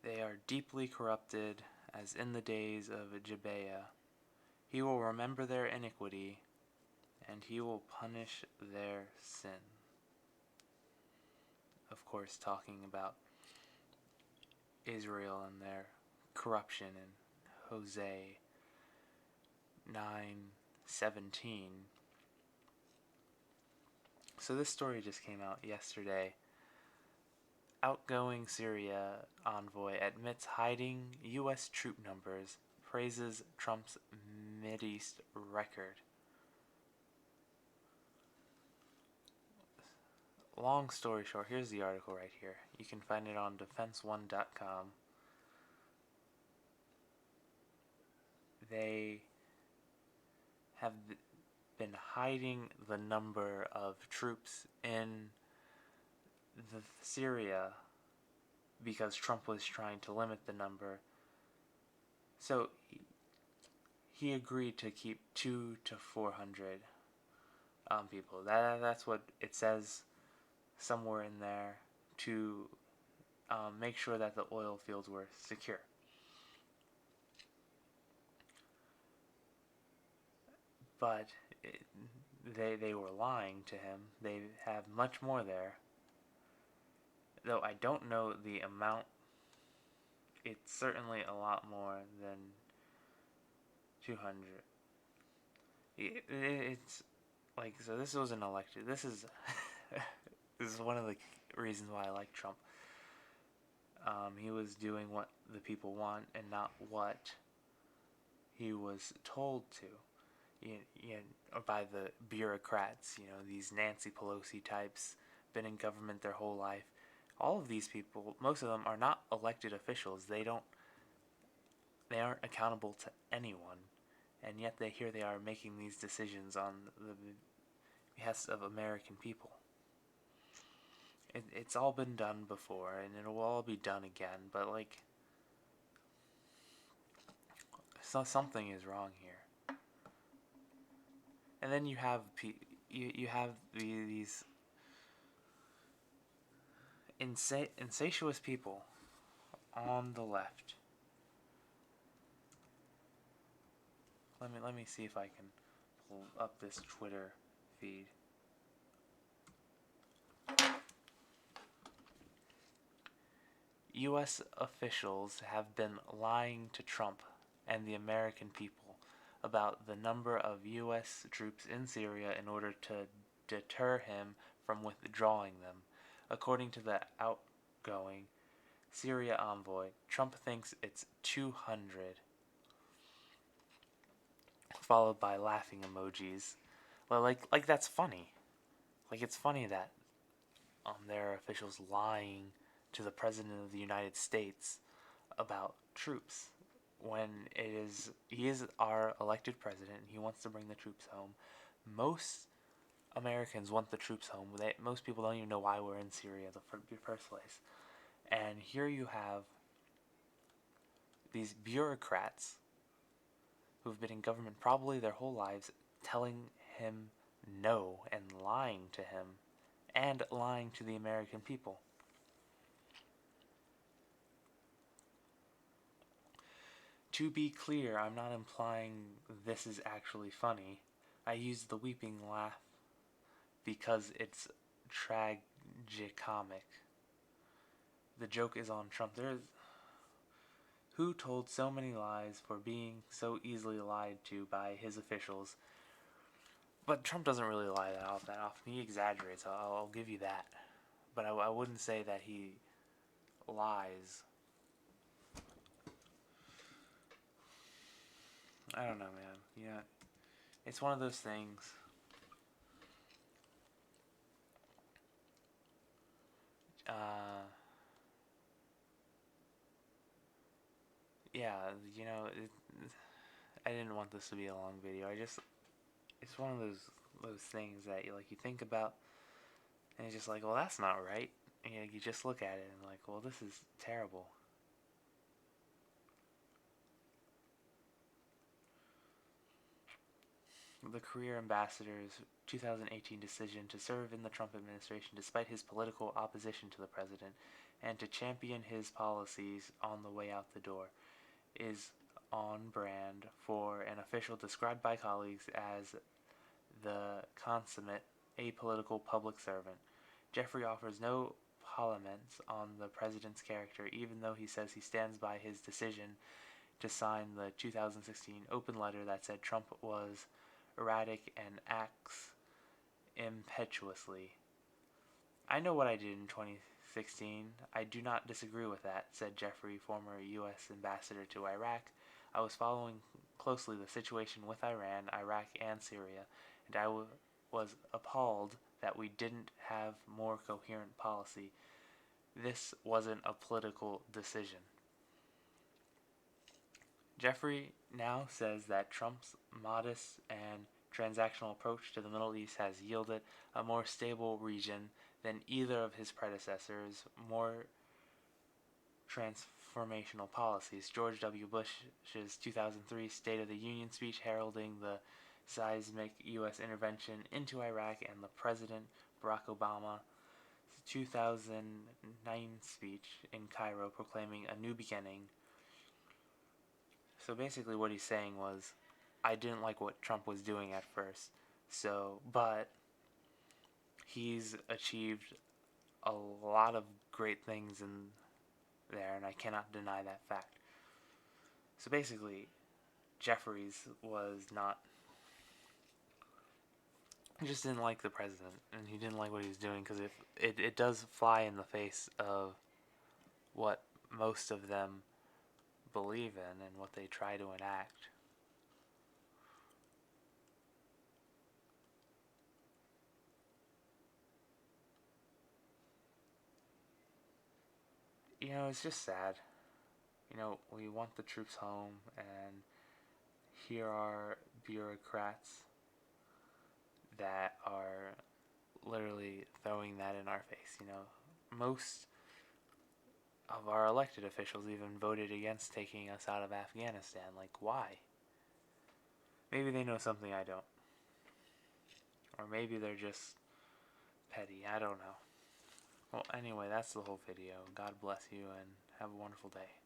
They are deeply corrupted, as in the days of Gibeah. He will remember their iniquity, and he will punish their sin. Of course, talking about Israel and their corruption in Hosea 9:17. So this story just came out yesterday. Outgoing Syria envoy admits hiding U.S. troop numbers, praises Trump's Mideast record. Long story short, here's the article right here. You can find it on defense1.com. They have been hiding the number of troops in Syria because Trump was trying to limit the number. So he agreed to keep 200 to 400 people. That's what it says somewhere in there, to make sure that the oil fields were secure. But they were lying to him. They have much more there. Though I don't know the amount. It's certainly a lot more than 200. It's like, so this was an election. This is this is one of the reasons why I like Trump. He was doing what the people want and not what he was told to. By the bureaucrats, these Nancy Pelosi types, been in government their whole life. All of these people, most of them are not elected officials. They aren't accountable to anyone, and yet here they are making these decisions on the behest of American people. It's all been done before, and it will all be done again, but so something is wrong here. And then you have these insatious people on the left. Let me see if I can pull up this Twitter feed. U.S. officials have been lying to Trump and the American people about the number of U.S. troops in Syria in order to deter him from withdrawing them. According to the outgoing Syria envoy, Trump thinks it's 200, followed by laughing emojis. Well, like that's funny. Like, it's funny that there are officials lying to the President of the United States about troops when he is our elected president and he wants to bring the troops home. Most Americans want the troops home. Most people don't even know why we're in Syria in the first place. And here you have these bureaucrats who've been in government probably their whole lives telling him no and lying to him and lying to the American people. To be clear, I'm not implying this is actually funny. I use the weeping laugh because it's tragicomic. The joke is on Trump. Who told so many lies for being so easily lied to by his officials? But Trump doesn't really lie that often. He exaggerates. I'll give you that. But I wouldn't say that he lies. I don't know, man. Yeah, it's one of those things. Yeah, I didn't want this to be a long video. It's one of those things that you think about, and you're just like, well, that's not right. And you just look at it and like, well, this is terrible. The career ambassador's 2018 decision to serve in the Trump administration despite his political opposition to the president and to champion his policies on the way out the door is on brand for an official described by colleagues as the consummate apolitical public servant. Jeffrey offers no comments on the president's character, even though he says he stands by his decision to sign the 2016 open letter that said Trump was erratic and acts impetuously. "I know what I did in 2016. I do not disagree with that," said Jeffrey, former U.S. ambassador to Iraq. "I was following closely the situation with Iran, Iraq, and Syria, and I was appalled that we didn't have more coherent policy. This wasn't a political decision." Jeffrey now says that Trump's modest and transactional approach to the Middle East has yielded a more stable region than either of his predecessors' more transformational policies. George W. Bush's 2003 State of the Union speech heralding the seismic U.S. intervention into Iraq, and the President Barack Obama's 2009 speech in Cairo proclaiming a new beginning. So basically what he's saying was, I didn't like what Trump was doing at first, but he's achieved a lot of great things in there, and I cannot deny that fact. So basically, Jeffries he just didn't like the president, and he didn't like what he was doing, because it does fly in the face of what most of them believe in and what they try to enact. It's just sad. We want the troops home, and here are bureaucrats that are literally throwing that in our face. Most of our elected officials even voted against taking us out of Afghanistan. Like, why? Maybe they know something I don't. Or maybe they're just petty. I don't know. Well, anyway, that's the whole video. God bless you, and have a wonderful day.